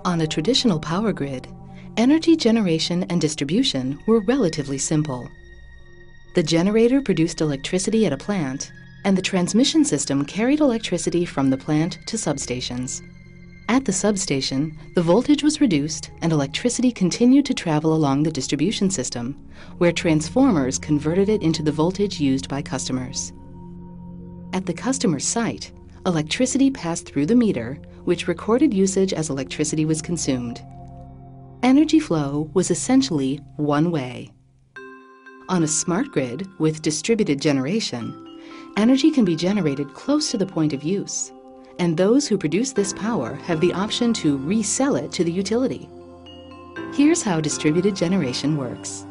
On a traditional power grid, energy generation and distribution were relatively simple. The generator produced electricity at a plant, and the transmission system carried electricity from the plant to substations. At the substation, the voltage was reduced and electricity continued to travel along the distribution system, where transformers converted it into the voltage used by customers. At the customer's site, electricity passed through the meter, which recorded usage as electricity was consumed. Energy flow was essentially one way. On a smart grid with distributed generation, energy can be generated close to the point of use, and those who produce this power have the option to resell it to the utility. Here's how distributed generation works.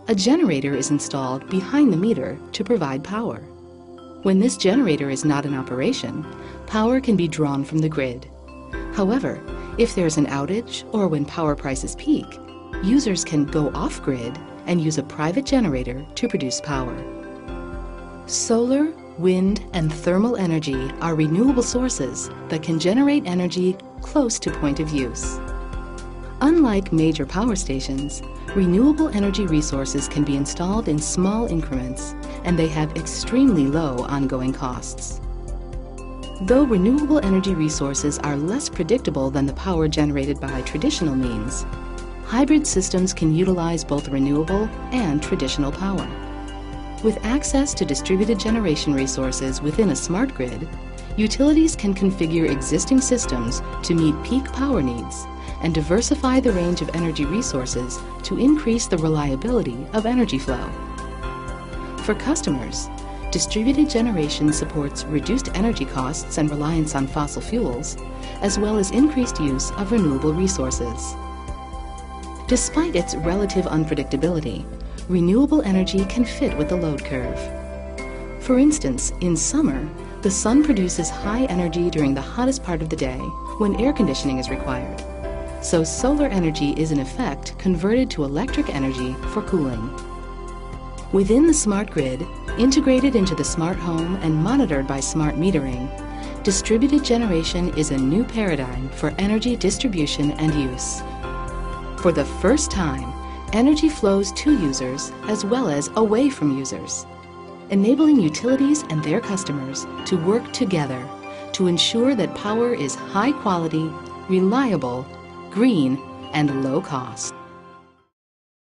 A generator is installed behind the meter to provide power. When this generator is not in operation, power can be drawn from the grid. However, if there's an outage or when power prices peak, users can go off-grid and use a private generator to produce power. Solar, wind, and thermal energy are renewable sources that can generate energy close to point of use. Unlike major power stations, renewable energy resources can be installed in small increments, and they have extremely low ongoing costs. Though renewable energy resources are less predictable than the power generated by traditional means, hybrid systems can utilize both renewable and traditional power. With access to distributed generation resources within a smart grid, utilities can configure existing systems to meet peak power needs and diversify the range of energy resources to increase the reliability of energy flow. For customers, distributed generation supports reduced energy costs and reliance on fossil fuels, as well as increased use of renewable resources. Despite its relative unpredictability, renewable energy can fit with the load curve. For instance, in summer, the sun produces high energy during the hottest part of the day when air conditioning is required. So solar energy is in effect converted to electric energy for cooling. Within the smart grid, integrated into the smart home and monitored by smart metering, distributed generation is a new paradigm for energy distribution and use. For the first time, energy flows to users as well as away from users, enabling utilities and their customers to work together to ensure that power is high quality, reliable, green, and low cost.